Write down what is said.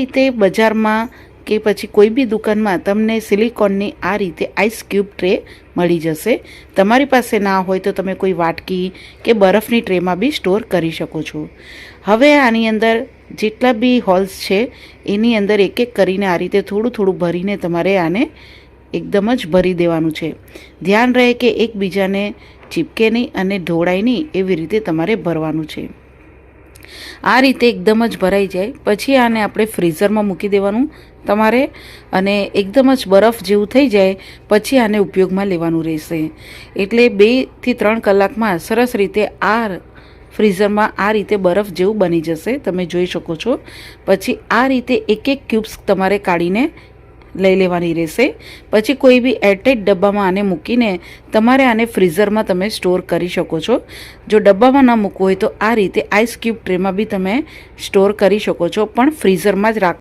રીતે બજારમાં કે પછી કોઈ બી દુકાનમાં તમને સિલિકોનની આ રીતે આઈસ ક્યુબ ટ્રે મળી જશે। તમારી પાસે ના હોય તો તમે કોઈ વાટકી કે બરફની ટ્રેમાં બી સ્ટોર કરી શકો છો। હવે આની અંદર જેટલા બી હોલ્સ છે એની અંદર એક એક કરીને આ રીતે થોડું થોડું ભરીને તમારે આને એકદમ જ ભરી દેવાનું છે। ધ્યાન રહે કે એકબીજાને ચીપકે નહીં અને ઢોળાય નહીં, એવી રીતે તમારે ભરવાનું છે। આ રીતે એકદમ જ ભરાઈ જાય પછી આને આપણે ફ્રીઝરમાં મૂકી દેવાનું તમારે, અને એકદમ જ બરફ જેવું થઈ જાય પછી આને ઉપયોગમાં લેવાનું રહેશે। એટલે 2 થી 3 કલાકમાં સરસ રીતે આ ફ્રીઝરમાં આ રીતે બરફ જેવું બની જશે, તમે જોઈ શકો છો। પછી આ રીતે એક એક ક્યુબ્સ તમારે કાઢીને લઈ લેવાની રહેશે। પછી કોઈ બી એરટાઇટ ડબ્બામાં આને મૂકીને તમારે આને ફ્રીઝરમાં તમે સ્ટોર કરી શકો છો। જો ડબ્બામાં ના મૂકવું હોય તો આ રીતે આઈસ ક્યુબ ટ્રેમાં બી તમે સ્ટોર કરી શકો છો, પણ ફ્રીઝરમાં જ રાખ